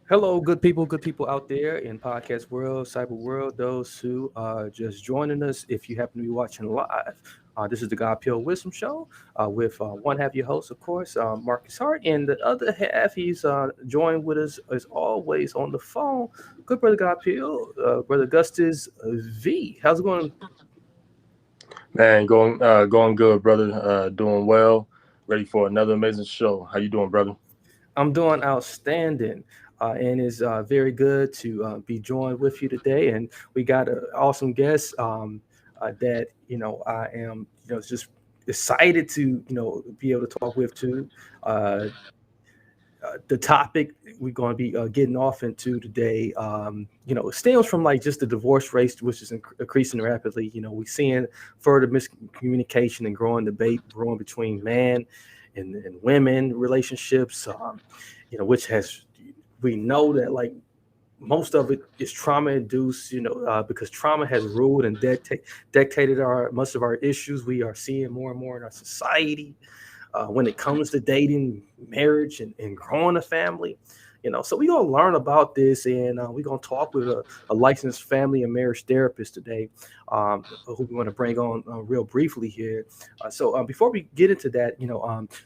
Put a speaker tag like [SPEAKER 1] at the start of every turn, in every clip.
[SPEAKER 1] Hello, good people out there in podcast world, cyber world, those who are just joining us. If you happen to be watching live, this is the God Pure Wisdom Show with one half your host, of course, Marcus Hart, and the other half he's joined with us as always on the phone. Good brother God Pure, brother Augustus V. How's it going?
[SPEAKER 2] Man, going good, brother. Doing well. Ready for another amazing show. How you doing, brother?
[SPEAKER 1] I'm doing outstanding. And it's very good to be joined with you today. And we got an awesome guest that I am just excited to be able to talk with too. Uh, the topic we're going to be getting off into today, it stems from like just the divorce rate, which is increasing rapidly. We're seeing further miscommunication and growing debate growing between man and women relationships, which has we know that like most of it is trauma induced, because trauma has ruled and dictated our much of our issues we are seeing more and more in our society when it comes to dating, marriage, and growing a family. So we're going to learn about this, and we're going to talk with a licensed family and marriage therapist today, who we want to bring on real briefly here. So before we get into that,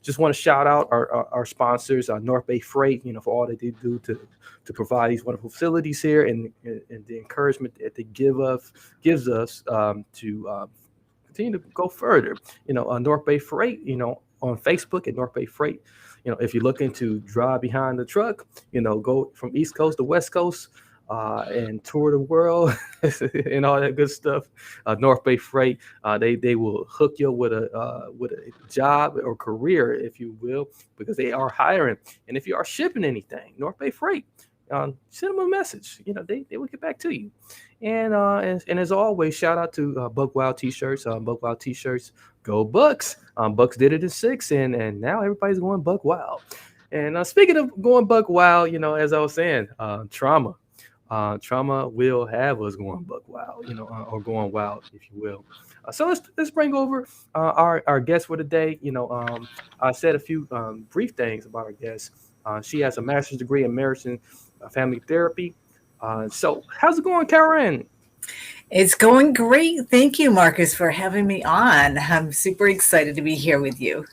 [SPEAKER 1] just want to shout out our sponsors, North Bay Freight, for all that they do to provide these wonderful facilities here, and the encouragement that they gives us to continue to go further. North Bay Freight, on Facebook at North Bay Freight. If you're looking to drive behind the truck, go from East Coast to West Coast and tour the world and all that good stuff. North Bay Freight, they will hook you with a job or career, if you will, because they are hiring. And if you are shipping anything, North Bay Freight, send them a message. They will get back to you. And as always, shout out to Buck Wild T-shirts. Buck Wild T-shirts, go Bucks. Bucks did it in six, and now everybody's going Buck Wild. And speaking of going Buck Wild, as I was saying, trauma. Trauma will have us going Buck Wild, or going wild, if you will. So let's bring over our guest for today. I said a few brief things about our guest. She has a master's degree in marriage and family therapy. So how's it going, Karin?
[SPEAKER 3] It's going great. Thank you, Marcus, for having me on. I'm super excited to be here with you.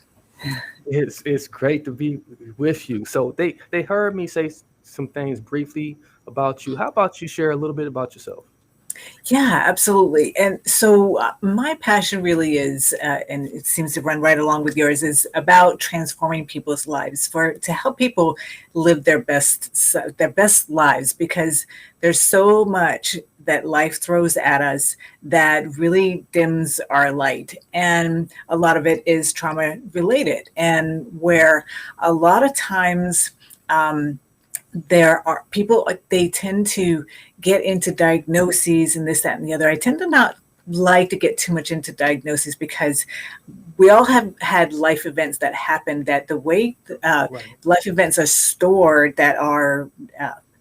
[SPEAKER 1] It's great to be with you. So they heard me say some things briefly about you. How about you share a little bit about yourself?
[SPEAKER 3] Yeah, absolutely. And so my passion really is, and it seems to run right along with yours, is about transforming people's lives to help people live their best lives, because there's so much that life throws at us that really dims our light. And a lot of it is trauma related, and where a lot of times, there are people, they tend to get into diagnoses and this, that, and the other. I tend to not like to get too much into diagnoses, because we all have had life events that happen, that the way
[SPEAKER 1] Right.
[SPEAKER 3] life events are stored that are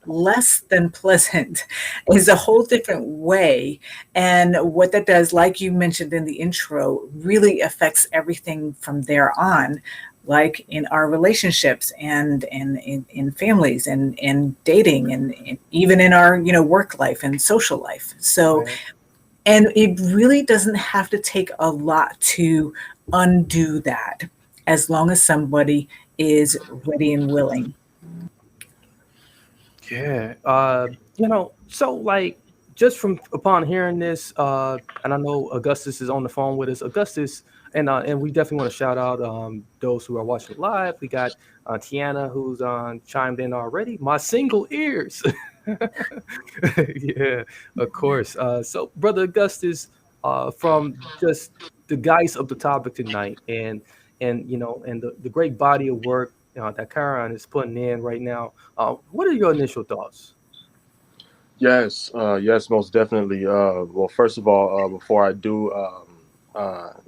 [SPEAKER 3] less than pleasant is a whole different way. And what that does, like you mentioned in the intro, really affects everything from there on, like in our relationships and in families and dating and even in our work life and social life. So,
[SPEAKER 1] Right.
[SPEAKER 3] and it really doesn't have to take a lot to undo that, as long as somebody is ready and willing.
[SPEAKER 1] Yeah. So like just from upon hearing this, and I know Augustus is on the phone with us. Augustus, and we definitely want to shout out those who are watching live. We got Tiana who's chimed in already. My single ears. Yeah, of course. So brother Augustus, from just the guys of the topic tonight, and the great body of work that Karan is putting in right now. What are your initial thoughts?
[SPEAKER 2] Yes, most definitely. Well, first of all, before I do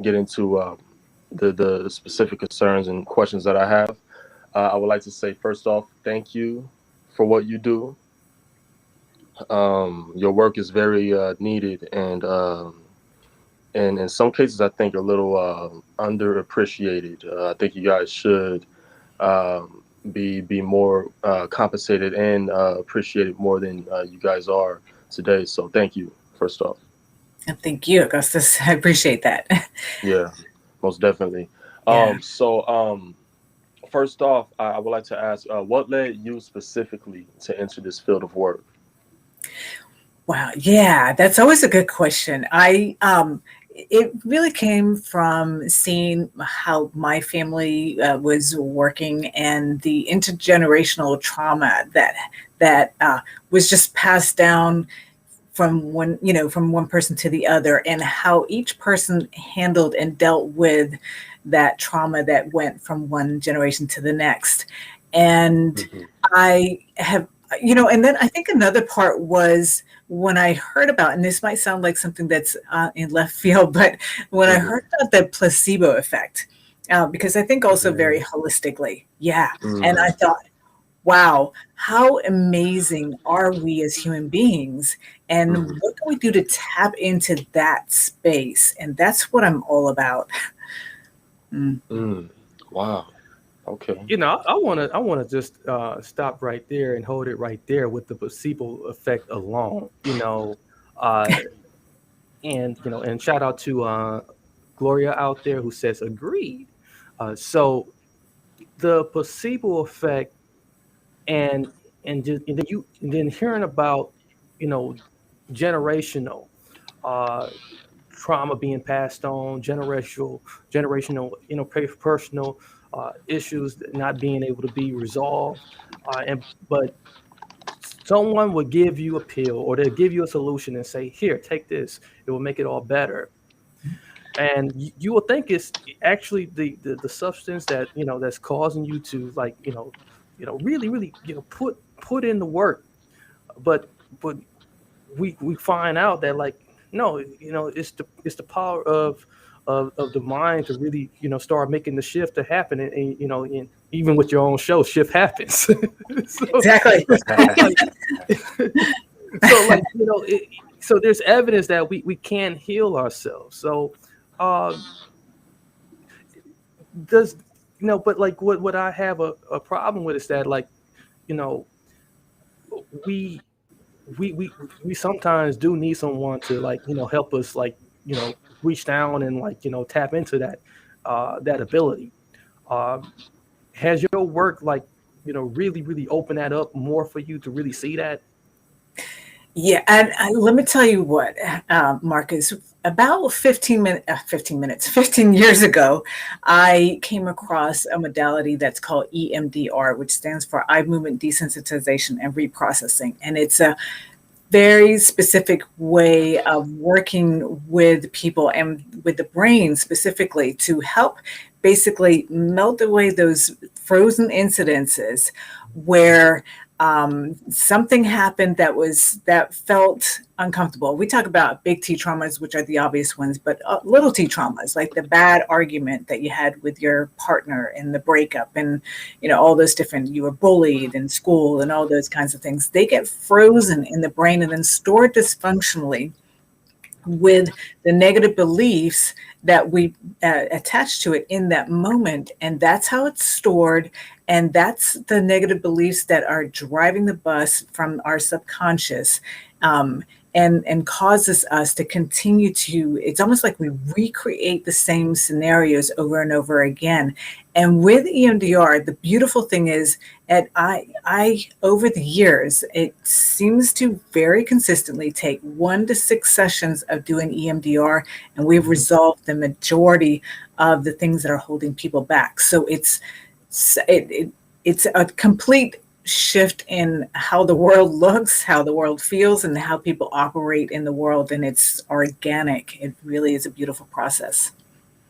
[SPEAKER 2] get into the specific concerns and questions that I have, I would like to say first off, thank you for what you do. Your work is very needed, and in some cases, I think a little underappreciated. I think you guys should be more compensated and appreciated more than you guys are today. So thank you, first off.
[SPEAKER 3] And thank you, Augustus. I appreciate that.
[SPEAKER 2] Yeah, most definitely.
[SPEAKER 3] Yeah.
[SPEAKER 2] First off, I would like to ask, what led you specifically to enter this field of work?
[SPEAKER 3] Wow. Yeah, that's always a good question. It really came from seeing how my family was working and the intergenerational trauma that was just passed down from one person to the other, and how each person handled and dealt with that trauma that went from one generation to the next. And
[SPEAKER 2] Hmm.
[SPEAKER 3] I have, and then I think another part was when I heard about, and this might sound like something that's in left field, but when I
[SPEAKER 2] Hmm.
[SPEAKER 3] heard about the placebo effect, because I think also very
[SPEAKER 1] Mm.
[SPEAKER 3] holistically, yeah. And
[SPEAKER 2] Mm.
[SPEAKER 3] I thought, wow, how amazing are we as human beings?
[SPEAKER 2] Hmm.
[SPEAKER 3] And what can we do to tap into that space? And that's what I'm all about. Mm.
[SPEAKER 2] Mm. Wow. Okay.
[SPEAKER 1] I want to just stop right there and hold it right there with the placebo effect alone. Uh, and shout out to Gloria out there who says agreed. So the placebo effect, and and then hearing about you know generational uh, trauma being passed on, generational personal issues not being able to be resolved, and but someone will give you a pill or they'll give you a solution and say, here, take this, it will make it all better. And you will think it's actually the substance that's causing you to, like, really really put in the work. But we find out that, like, no, it's the power of the mind to really start making the shift to happen. And even with your own show, shift happens. so
[SPEAKER 3] Exactly.
[SPEAKER 1] so like so there's evidence that we can heal ourselves. So um does but like what I have a problem with is that, like, you know we we sometimes do need someone to, like, help us, like, reach down and, like, tap into that ability. um has your work, like, really really opened that up more for you to really see that?
[SPEAKER 3] Yeah, and let me tell you what, Marcus. About 15 minutes, 15 years ago, I came across a modality that's called EMDR, which stands for eye movement desensitization and reprocessing. And it's a very specific way of working with people and with the brain specifically to help basically melt away those frozen incidences where something happened that felt uncomfortable. We talk about big T traumas, which are the obvious ones, but little T traumas, like the bad argument that you had with your partner and the breakup, and all those different, you were bullied in school and all those kinds of things. They get frozen in the brain and then stored dysfunctionally with the negative beliefs that we attach to it in that moment. And that's how it's stored. And that's the negative beliefs that are driving the bus from our subconscious. Um, and causes us to continue to, it's almost like we recreate the same scenarios over and over again. And with EMDR, the beautiful thing is, at I over the years, it seems to very consistently take 1 to 6 sessions of doing EMDR, and we've
[SPEAKER 1] Mhm.
[SPEAKER 3] resolved the majority of the things that are holding people back. So it's a complete shift in how the world looks, how the world feels, and how people operate in the world. And it's organic. It really is a beautiful process.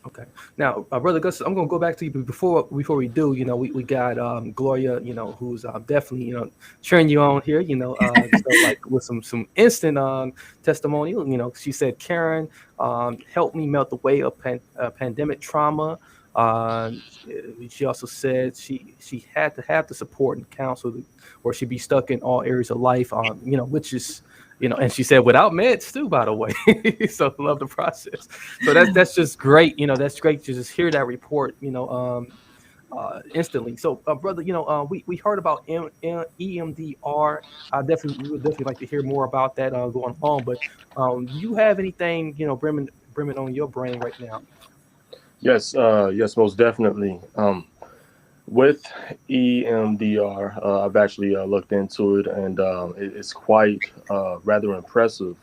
[SPEAKER 1] Okay. Now, brother Gus, I'm gonna go back to you, but before we do, we got Gloria, who's definitely cheering you on here, so, like, with some instant testimonial. She said, Karen helped me melt away of pandemic trauma. She also said she had to have the support and counsel, or she'd be stuck in all areas of life. Which is, and she said without meds too, by the way. So love the process. So that's just great. That's great to just hear that report. instantly. So, brother, we heard about EMDR. We would definitely like to hear more about that going on. But do you have anything brimming on your brain right now?
[SPEAKER 2] Yes, yes, most definitely. With EMDR, I've actually looked into it, and it's quite rather impressive.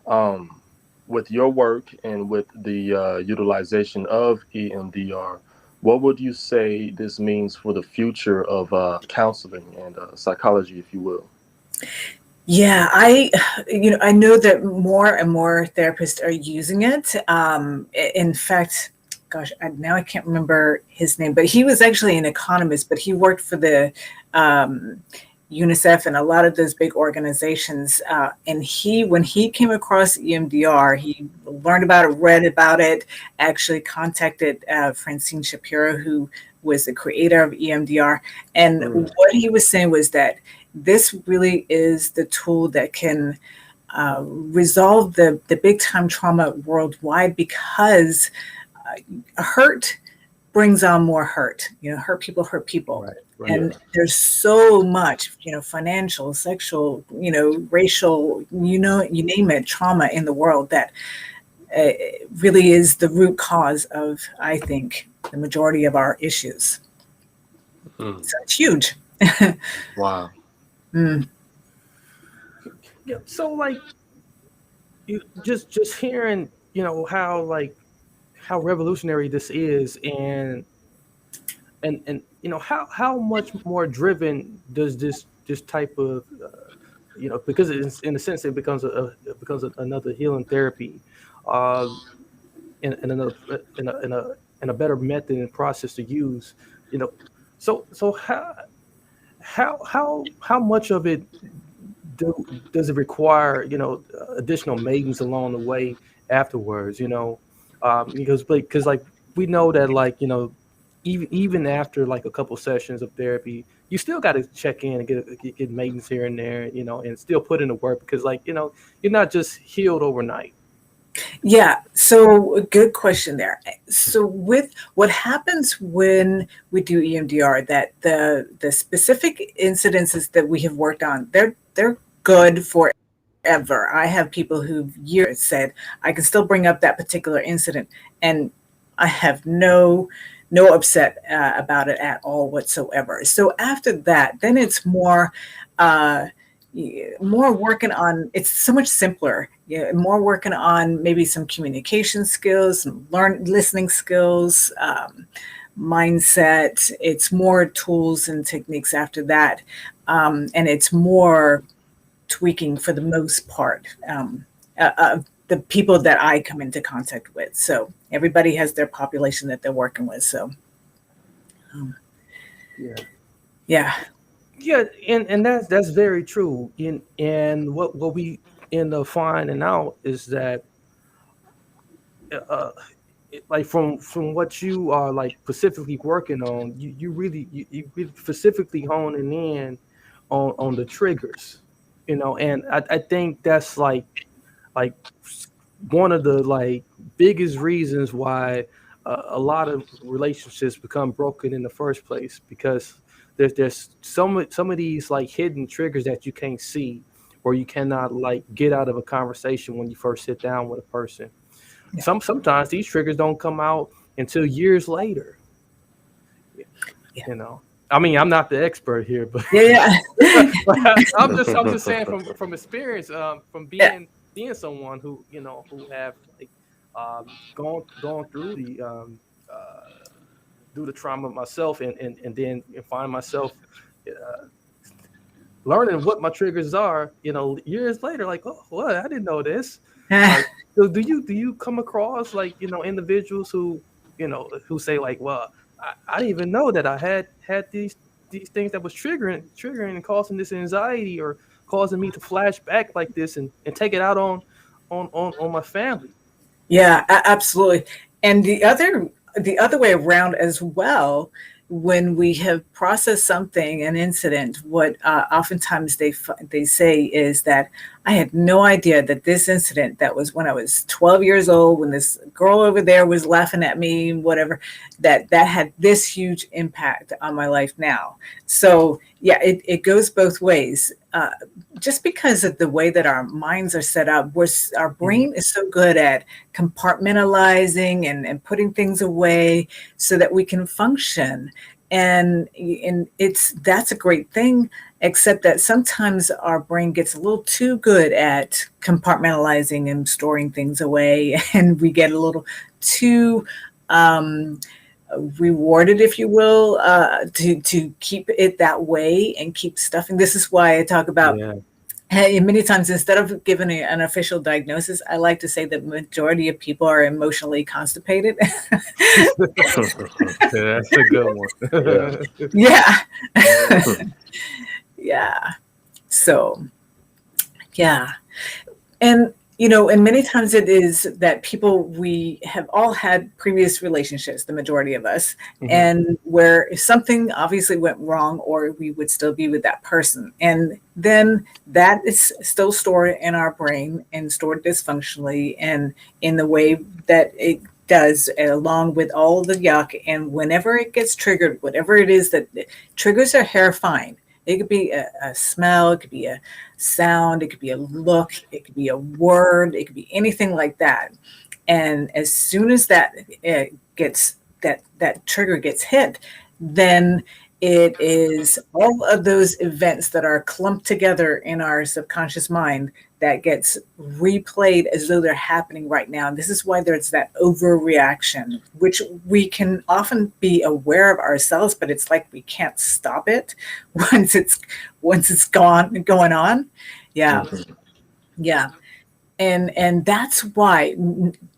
[SPEAKER 2] Um, with your work and with the utilization of EMDR, what would you say this means for the future of counseling and psychology, if you will?
[SPEAKER 3] Yeah, I know that more and more therapists are using it. In fact, gosh, now I can't remember his name, but he was actually an economist, but he worked for the um, UNICEF and a lot of those big organizations. And when he came across EMDR, he learned about it, read about it, actually contacted Francine Shapiro, who was the creator of EMDR. And
[SPEAKER 2] Mm,
[SPEAKER 3] what he was saying was that this really is the tool that can resolve the big time trauma worldwide, because hurt brings on more hurt. Hurt people hurt people.
[SPEAKER 1] Right, right.
[SPEAKER 2] yeah.
[SPEAKER 3] And there's so much, financial, sexual, racial, you name it, trauma in the world that really is the root cause of, I think, the majority of our issues.
[SPEAKER 2] Mm,
[SPEAKER 3] So it's huge.
[SPEAKER 2] wow.
[SPEAKER 3] Mm.
[SPEAKER 1] Yeah. So, like, you just hearing, how how revolutionary this is, and how much more driven does this type of because it's, in a sense, it becomes another healing therapy, uh in another in a better method and process to use, you know so how much of it does it require, additional maidens along the way afterwards, because like we know that, like, even after like a couple sessions of therapy, you still got to check in and get maidens here and there, and still put in the work, because, like, you're not just healed overnight.
[SPEAKER 3] Yeah, so a good question there. So with what happens when we do EMDR, that the specific incidences that we have worked on, they're good forever. I have people who've years said, I can still bring up that particular incident, and I have no upset about it at all whatsoever. So after that, then it's uh, more working on, it's so much simpler. Yeah, more working on maybe some communication skills, some listening skills, mindset. It's more tools and techniques after that. And it's more tweaking for the most part, of the people that I come into contact with. So everybody has their population that they're working with. So um,
[SPEAKER 1] Yeah.
[SPEAKER 3] yeah.
[SPEAKER 1] Yeah, and that's very true. And what we end up finding out is that, uh, like, from what you are, like, specifically working on, you really specifically honing in on the triggers, and I think that's like one of the, like, biggest reasons why a lot of relationships become broken in the first place, because there's some of these, like, hidden triggers that you can't see, or you cannot, like, get out of a conversation when you first sit down with a person.
[SPEAKER 3] Yeah.
[SPEAKER 1] Sometimes these triggers don't come out until years later.
[SPEAKER 3] Yeah.
[SPEAKER 1] I mean, I'm not the expert here, but
[SPEAKER 3] Yeah.
[SPEAKER 1] but I'm just saying from experience, from
[SPEAKER 3] Yeah.
[SPEAKER 1] being someone who have, like, gone through the trauma myself, and then find myself uh, learning what my triggers are, years later, like, oh, what, I didn't know this.
[SPEAKER 3] Yeah.
[SPEAKER 1] So do you come across, like, individuals who say, like, well, I didn't even know that I had these things that was triggering and causing this anxiety, or causing me to flash back like this, and take it out on my family.
[SPEAKER 3] Yeah, absolutely. And the other way around as well, when we have processed something, an incident, what oftentimes they say is that I had no idea that this incident that was when I was 12 years old, when this girl over there was laughing at me, whatever, that had this huge impact on my life now. So yeah, it goes both ways. Just because of the way that our minds are set up, our
[SPEAKER 1] Mhm.
[SPEAKER 3] brain is so good at compartmentalizing and putting things away so that we can function. And that's a great thing, except that sometimes our brain gets a little too good at compartmentalizing and storing things away, and we get a little too um, rewarded, if you will, to keep it that way and keep stuffing. This is why I talk about,
[SPEAKER 1] Yeah.
[SPEAKER 3] hey, many times instead of giving an official diagnosis, I like to say that majority of people are emotionally constipated.
[SPEAKER 1] Yeah, that's a good
[SPEAKER 2] Yeah.
[SPEAKER 1] one.
[SPEAKER 3] Yeah. Yeah. So, yeah. And, and many times it is that we have all had previous relationships, the majority of us,
[SPEAKER 1] Mhm.
[SPEAKER 3] and where something obviously went wrong, or we would still be with that person. And then that is still stored in our brain and stored dysfunctionally and in the way that it does, along with all the yuck. And whenever it gets triggered, whatever it is that triggers are hair fine. It could be a smell, it could be a sound, it could be a look, it could be a word, it could be anything like that. And as soon as that trigger gets hit, then it is all of those events that are clumped together in our subconscious mind that gets replayed as though they're happening right now. And this is why there's that overreaction, which we can often be aware of ourselves, but it's like we can't stop it once it's going on. Yeah,
[SPEAKER 2] Mhm.
[SPEAKER 3] yeah. And that's why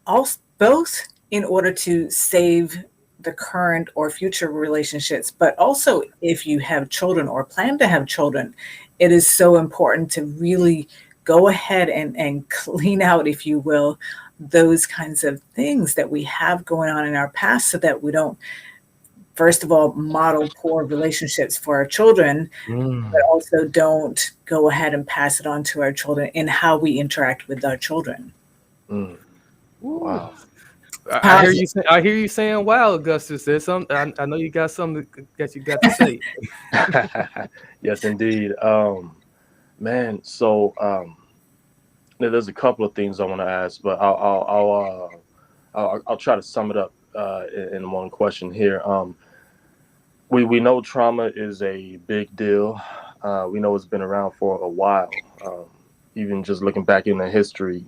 [SPEAKER 3] also, both in order to save the current or future relationships, but also if you have children or plan to have children, it is so important to really go ahead and clean out, if you will, those kinds of things that we have going on in our past, so that we don't, first of all, model poor relationships for our children, but
[SPEAKER 1] Mm.
[SPEAKER 3] also don't go ahead and pass it on to our children in how we interact with our children.
[SPEAKER 2] Mm.
[SPEAKER 1] Ooh.
[SPEAKER 2] Wow.
[SPEAKER 1] I hear
[SPEAKER 3] Positive.
[SPEAKER 1] you. I hear you saying, "Wow, Augustus." There's some. I know you got something that you got to say.
[SPEAKER 2] Yes, indeed. Man, so there's a couple of things I want to ask, but I'll try to sum it up in one question here. We know trauma is a big deal. We know it's been around for a while. Even just looking back in the history,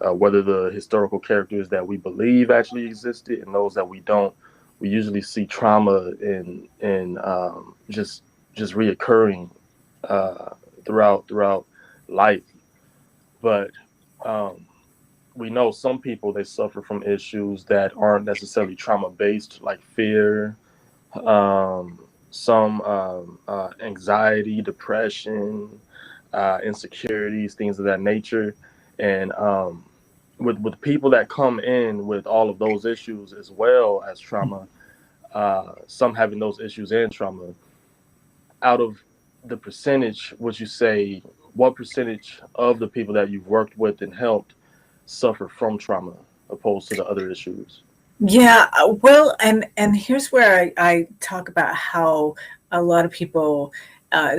[SPEAKER 2] whether the historical characters that we believe actually existed and those that we don't, we usually see trauma in just reoccurring uh, throughout life. But um, we know some people, they suffer from issues that aren't necessarily trauma based, like fear, some anxiety, depression, insecurities, things of that nature. And with people that come in with all of those issues as well as trauma, some having those issues and trauma, out of the percentage, would you say what percentage of the people that you've worked with and helped suffer from trauma opposed to the other issues?
[SPEAKER 3] Yeah, well, and here's where I talk about how a lot of people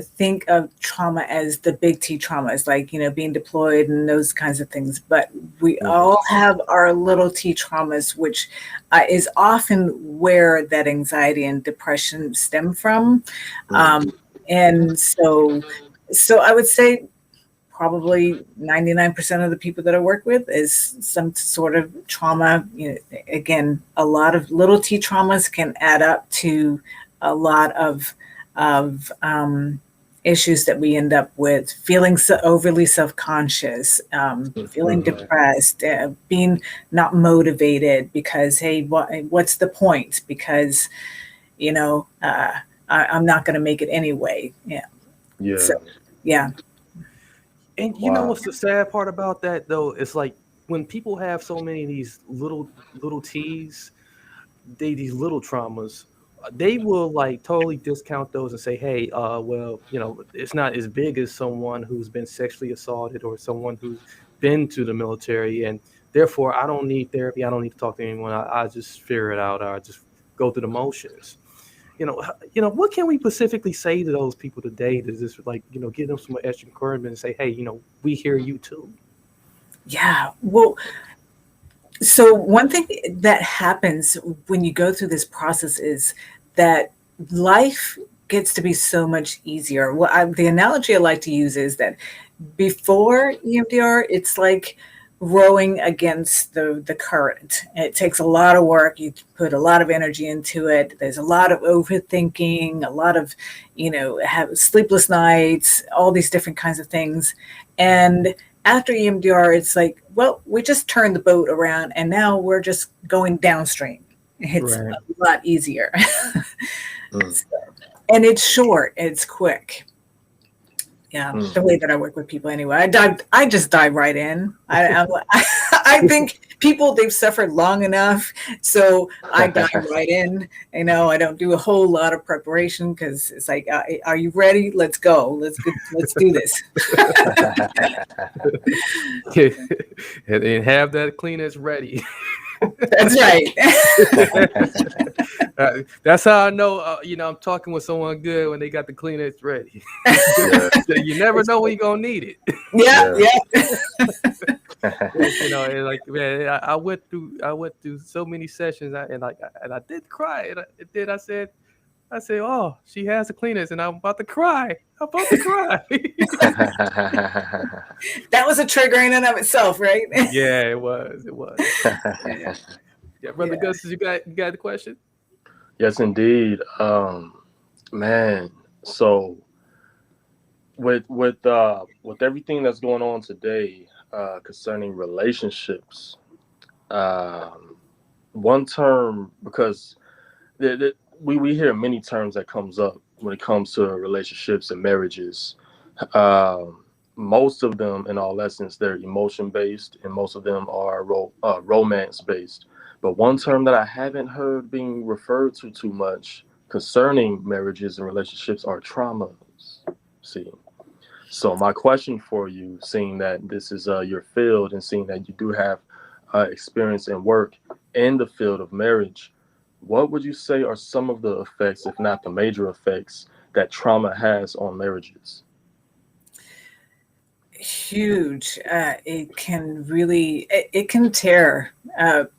[SPEAKER 3] think of trauma as the big T traumas, like, being deployed and those kinds of things. But we
[SPEAKER 2] Hmm.
[SPEAKER 3] all have our little T traumas, which is often where that anxiety and depression stem from.
[SPEAKER 2] Hmm.
[SPEAKER 3] Um, and so I would say probably 99% of the people that I work with is some sort of trauma. Again, a lot of little T traumas can add up to a lot of issues that we end up with, feeling so overly self-conscious, feeling
[SPEAKER 2] Hmm.
[SPEAKER 3] depressed, being not motivated because, hey, what's the point? Because, I'm not going to make it anyway. Yeah. So,
[SPEAKER 2] Yeah.
[SPEAKER 3] yeah.
[SPEAKER 1] And you know
[SPEAKER 2] Wow.
[SPEAKER 1] what's the sad part about that though? It's like when people have so many of these little T's, these little traumas. they will like totally discount those and say, hey, well, it's not as big as someone who's been sexually assaulted or someone who's been to the military, and therefore I don't need therapy. I don't need to talk to anyone. I just figure it out. I just go through the motions. What can we specifically say to those people today to just like, give them some extra encouragement and say, hey, we hear you too.
[SPEAKER 3] Yeah. Well, so one thing that happens when you go through this process is that life gets to be so much easier. The analogy I like to use is that before EMDR, it's like rowing against the current. It takes a lot of work. You put a lot of energy into it. There's a lot of overthinking, a lot of, have sleepless nights, all these different kinds of things. And after EMDR, it's like, well, we just turned the boat around and now we're just going downstream. It's
[SPEAKER 1] Right.
[SPEAKER 3] a lot easier. And it's short, it's quick. Yeah, the way that I work with people anyway. I just dive right in. I think people, they've suffered long enough, so I dive right in. I don't do a whole lot of preparation because it's like, are you ready? Let's go. Let's do this.
[SPEAKER 1] And have that Kleenex ready.
[SPEAKER 3] That's right.
[SPEAKER 1] That's how I know, I'm talking with someone good when they got the Kleenex ready. You never know when you're gonna need it.
[SPEAKER 3] Yeah.
[SPEAKER 1] And like, man, I went through so many sessions, and I did cry, and I said, oh, she has a Kleenex, and I'm about to cry.
[SPEAKER 3] That was a trigger in and of itself, right?
[SPEAKER 1] Yeah, it was. Yeah, Brother Gus, you got the question?
[SPEAKER 2] Yes, indeed. Man, so with everything that's going on today concerning relationships, one term, because we hear many terms that comes up when it comes to relationships and marriages. Most of them, in all essence, they're emotion based, and most of them are romance based. But one term that I haven't heard being referred to too much concerning marriages and relationships are traumas. See, so my question for you, seeing that this is your field and seeing that you do have experience and work in the field of marriage, what would you say are some of the effects, if not the major effects, that trauma has on marriages?
[SPEAKER 3] Huge. It can tear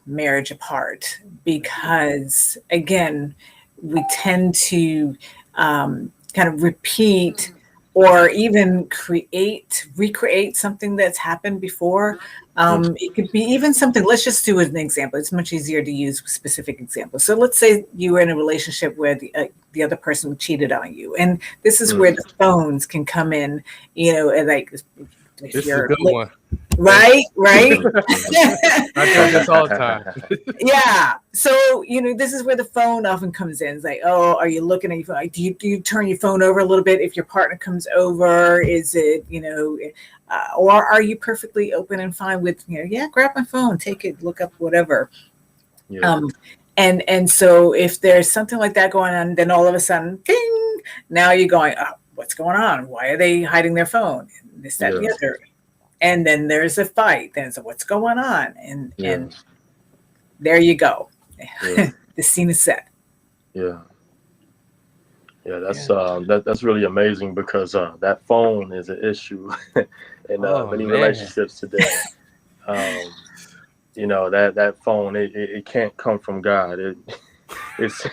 [SPEAKER 3] marriage apart because, again, we tend to kind of repeat or even recreate something that's happened before. It could be even something, let's just do an example. It's much easier to use specific examples. So let's say you were in a relationship where the other person cheated on you. And this is where the phones can come in, and like,
[SPEAKER 1] this is a good one.
[SPEAKER 3] Right.
[SPEAKER 1] I do this all the time.
[SPEAKER 3] Yeah. So, this is where the phone often comes in. It's like, oh, are you looking at your phone? Do you turn your phone over a little bit if your partner comes over? Is it, or are you perfectly open and fine with, grab my phone, take it, look up whatever.
[SPEAKER 2] Yeah.
[SPEAKER 3] And so if there's something like that going on, then all of a sudden, ding, now you're going, oh, what's going on? Why are they hiding their phone? And this, that, and the other. And then there's a fight. Then so what's going on? And there you go.
[SPEAKER 2] Yeah.
[SPEAKER 3] The scene is set.
[SPEAKER 2] Yeah. That's really amazing because that phone is an issue in many relationships today. That phone, it can't come from God. It's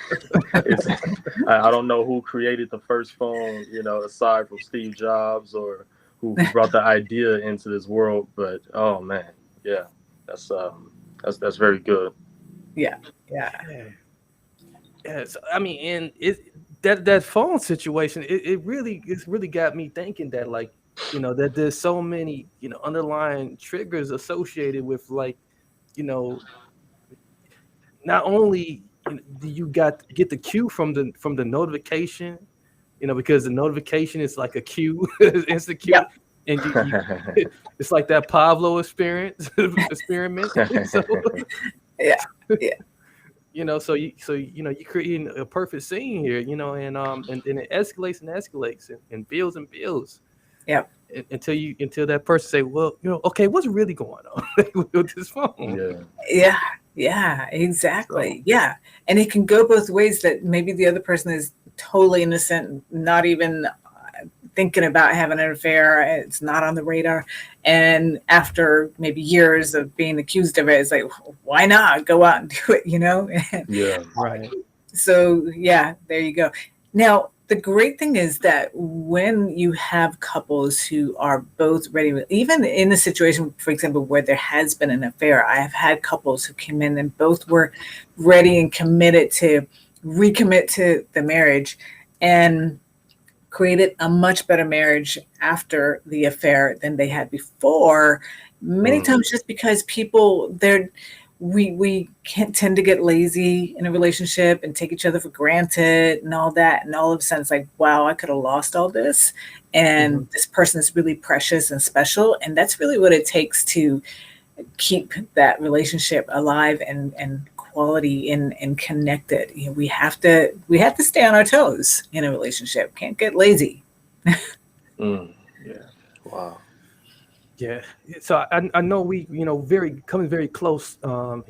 [SPEAKER 2] I don't know who created the first phone, aside from Steve Jobs or who brought the idea into this world. But oh man, yeah, that's very good.
[SPEAKER 3] Yeah.
[SPEAKER 1] Yes, I mean, and that phone situation, it's really got me thinking that, like, that there's so many underlying triggers associated with, like, not only do you get the cue from the notification, because the notification is like a cue, instant cue.
[SPEAKER 3] Yep.
[SPEAKER 1] And it's like that Pavlov experiment. So,
[SPEAKER 3] yeah.
[SPEAKER 1] You're creating a perfect scene here, and it escalates and escalates and builds and builds
[SPEAKER 3] Yep.
[SPEAKER 1] until that person say, well, okay, what's really going on with this phone?
[SPEAKER 2] Yeah.
[SPEAKER 3] Yeah. Yeah,
[SPEAKER 1] So
[SPEAKER 3] exactly. Yeah. And it can go both ways, that maybe the other person is totally innocent, not even thinking about having an affair. It's not on the radar. And after maybe years of being accused of it, it's like, why not go out and do it,
[SPEAKER 2] Yeah.
[SPEAKER 1] right.
[SPEAKER 3] So, yeah, there you go. Now, the great thing is that when you have couples who are both ready, even in a situation, for example, where there has been an affair, I have had couples who came in and both were ready and committed to recommit to the marriage, and created a much better marriage after the affair than they had before. Many
[SPEAKER 2] Mm.
[SPEAKER 3] times, just because people, we can tend to get lazy in a relationship and take each other for granted and all that, and all of a sudden it's like, wow, I could have lost all this,
[SPEAKER 1] Hmm.
[SPEAKER 3] and this person is really precious and special, and that's really what it takes to keep that relationship alive and quality and connected. We have to stay on our toes in a relationship. Can't get lazy.
[SPEAKER 2] Mm.
[SPEAKER 1] Yeah.
[SPEAKER 2] Wow.
[SPEAKER 1] Yeah. So I know we, very coming very close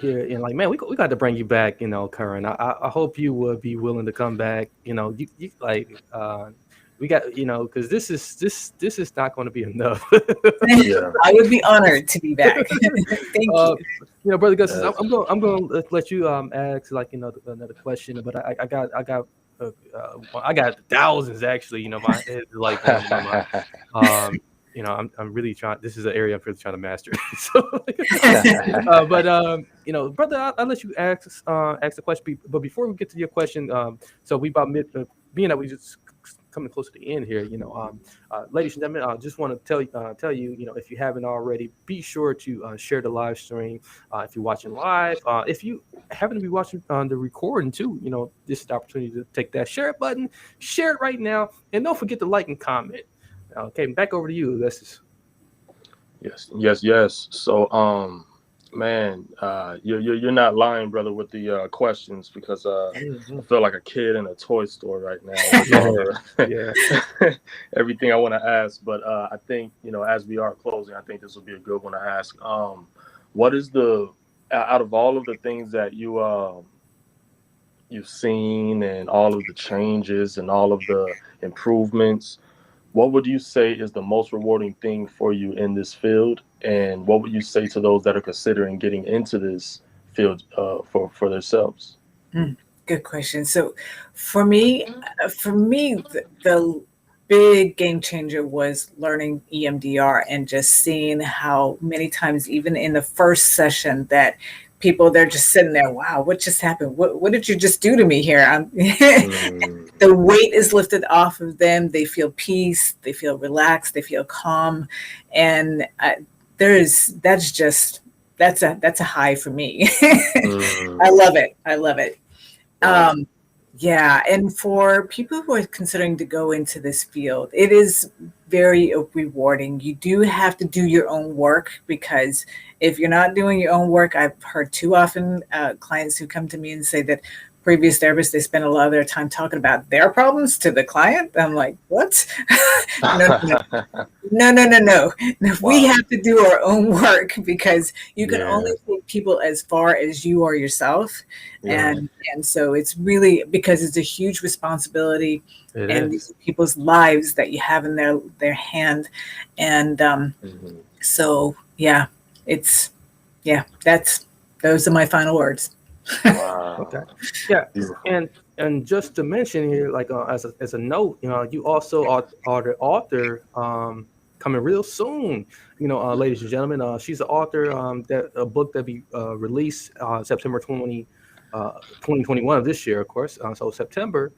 [SPEAKER 1] here, and like, man, we got to bring you back, Karin. I hope you would be willing to come back. You like we got, because this is not going to be enough.
[SPEAKER 2] Yeah.
[SPEAKER 3] I would be honored to be back. Thank
[SPEAKER 1] uh,
[SPEAKER 3] you.
[SPEAKER 1] Brother Gus,
[SPEAKER 2] Yes.
[SPEAKER 1] I'm going to let you ask, like, another question, but I got thousands actually. My head is like going over my mind. Um, I'm really trying. This is an area I'm really trying to master. So, but brother, I'll let you ask the question. But before we get to your question, so we about being that we just coming close to the end here. Ladies and gentlemen, I just want to tell you, if you haven't already, be sure to share the live stream. If you're watching live, if you happen to be watching on the recording too, this is the opportunity to take that share button, share it right now, and don't forget to like and comment. Okay, back over to you. This is
[SPEAKER 2] Yes. Yes. Yes. So, man, you're not lying, brother, with the questions, because I
[SPEAKER 1] Mhm.
[SPEAKER 2] feel like a kid in a toy store right now with all
[SPEAKER 1] Yeah,
[SPEAKER 2] the
[SPEAKER 1] yeah.
[SPEAKER 2] everything I want to ask. But I think, as we are closing, I think this will be a good one to ask. What is the out of all of the things that you've seen, and all of the changes and all of the improvements, what would you say is the most rewarding thing for you in this field? And what would you say to those that are considering getting into this field for themselves?
[SPEAKER 3] Mm, good question. So, for me, the big game changer was learning EMDR and just seeing how many times, even in the first session, that people, they're just sitting there. Wow, what just happened? What did you just do to me here?
[SPEAKER 2] Mm,
[SPEAKER 3] The weight is lifted off of them. They feel peace. They feel relaxed. They feel calm, and that's a high for me. I
[SPEAKER 2] mm,
[SPEAKER 3] love it. I love it.
[SPEAKER 2] wow.
[SPEAKER 3] Um, yeah, and for people who are considering to go into this field, it is very rewarding. You do have to do your own work, because if you're not doing your own work, I've heard too often clients who come to me and say that previous therapists, they spend a lot of their time talking about their problems to the client. I'm like, what? No, no, no. No, no, no, no. We
[SPEAKER 2] Wow.
[SPEAKER 3] have to do our own work, because you can only
[SPEAKER 2] Yeah.
[SPEAKER 3] take people as far as you are yourself.
[SPEAKER 2] Yeah.
[SPEAKER 3] And so it's really, because it's a huge responsibility,
[SPEAKER 1] It
[SPEAKER 3] and these
[SPEAKER 1] is.
[SPEAKER 3] are people's lives that you have in their hand. And
[SPEAKER 2] Mhm.
[SPEAKER 3] so yeah, it's yeah, that's those are my final words.
[SPEAKER 1] Okay.
[SPEAKER 2] Wow.
[SPEAKER 1] Yeah,
[SPEAKER 2] Beautiful.
[SPEAKER 1] and just to mention here, like, as a note, you also are the author, coming real soon. Ladies and gentlemen, she's the author, that a book that be released September 2021 of this year, of course. So September,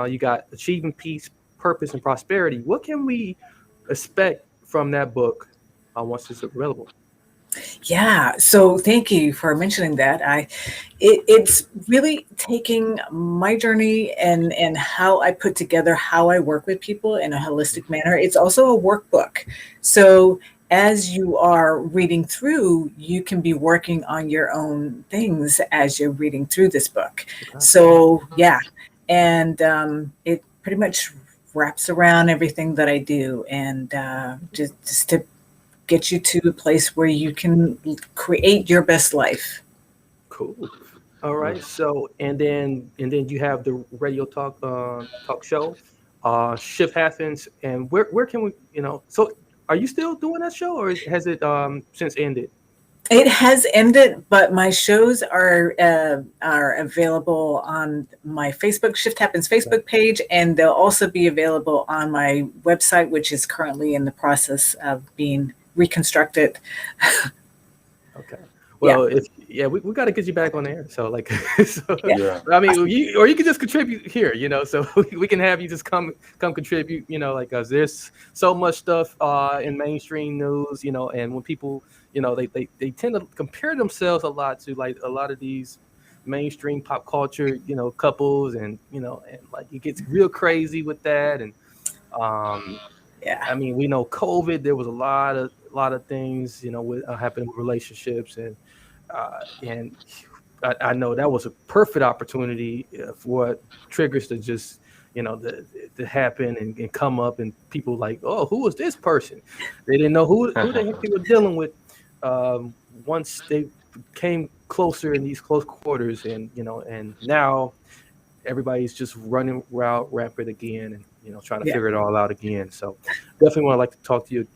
[SPEAKER 1] you got Achieving Peace, Purpose, and Prosperity. What can we expect from that book once it's available?
[SPEAKER 3] Yeah, so thank you for mentioning that. It's really taking my journey and how I put together how I work with people in a holistic manner. It's also a workbook. So as you are reading through, you can be working on your own things as you're reading through this book.
[SPEAKER 1] Okay.
[SPEAKER 3] So, yeah. And it pretty much wraps around everything that I do. And just to get you to a place where you can create your best life.
[SPEAKER 1] Cool. All right. So and then you have the radio talk show. Shift happens, and where can we, so are you still doing that show, or has it since ended?
[SPEAKER 3] It has ended, but my shows are available on my Facebook Shift Happens
[SPEAKER 1] Okay.
[SPEAKER 3] Facebook page, and they'll also be available on my website, which is currently in the process of being reconstructed.
[SPEAKER 1] Okay.
[SPEAKER 3] Yeah,
[SPEAKER 1] Well, if yeah, we got to get you back on air. So like, so
[SPEAKER 3] yeah,
[SPEAKER 2] Yeah.
[SPEAKER 1] I mean, or you can just contribute here, so we can have you just come contribute, like, 'cause there's so much stuff in mainstream news, and when people, they tend to compare themselves a lot to like a lot of these mainstream pop culture, couples, and like it gets real crazy with that. And um
[SPEAKER 3] yeah,
[SPEAKER 1] I mean, we know COVID. There was a lot of things, with happening with relationships, and I know that was a perfect opportunity for triggers to just, to happen and come up, and people like, oh, who was this person? They didn't know who the heck they were dealing with. Once they came closer in these close quarters, and now everybody's just running wild rampant again, and trying to
[SPEAKER 3] yeah.
[SPEAKER 1] figure it all out again. So definitely want to like to talk to you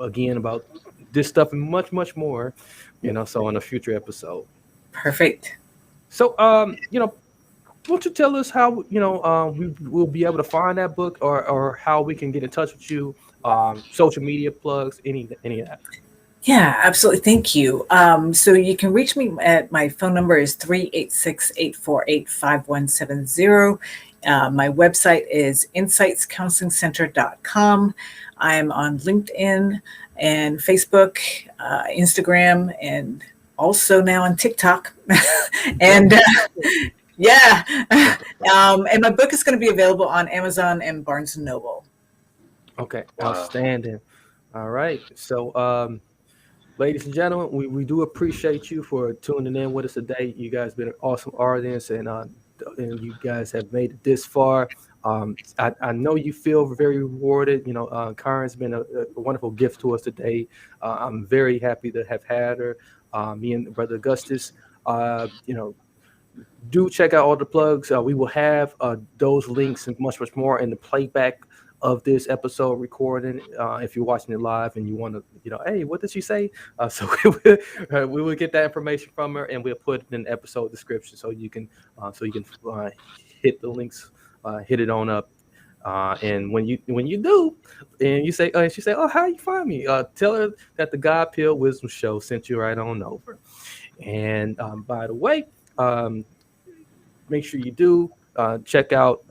[SPEAKER 1] again about this stuff and much more, so in a future episode.
[SPEAKER 3] Perfect.
[SPEAKER 1] So won't you tell us how, we will be able to find that book, or how we can get in touch with you, social media plugs, any of that.
[SPEAKER 3] Yeah, absolutely. Thank you. So you can reach me at my phone number is 386-848-5170. My website is insightscounselingcenter.com. I'm on LinkedIn and Facebook, Instagram, and also now on TikTok.
[SPEAKER 1] Okay.
[SPEAKER 3] and yeah, and my book is going to be available on Amazon and Barnes and Noble.
[SPEAKER 1] Okay,
[SPEAKER 2] Wow.
[SPEAKER 1] outstanding. All right. So ladies and gentlemen, we do appreciate you for tuning in with us today. You guys been an awesome audience, and you guys have made it this far. I know you feel very rewarded. Karen's been a wonderful gift to us today. I'm very happy to have had her. Me and Brother Augustus. Do check out all the plugs. We will have those links and much more in the playback of this episode recording. If you're watching it live and you want to, hey, what did she say? So we will get that information from her, and we'll put it in the episode description, so you can hit the links, hit it on up. And when you do, and you say, she say, oh, how you find me? Tell her that the God Pill Wisdom Show sent you right on over. And by the way, um, make sure you do check out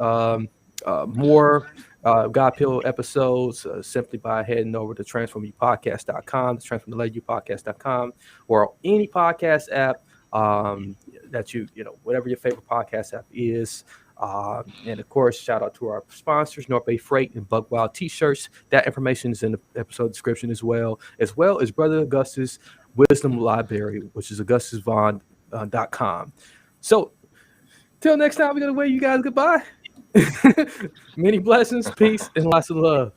[SPEAKER 1] more God Pill episodes simply by heading over to transformyoupodcast.com, transformyoupodcast.com, or any podcast app that whatever your favorite podcast app is. And of course, shout out to our sponsors, North Bay Freight and Bug Wild T-shirts. That information is in the episode description as well as Brother Augustus Wisdom Library, which is augustusvaughn.com. So till next time, we're going to wave you guys goodbye. Many blessings, peace, and lots of love.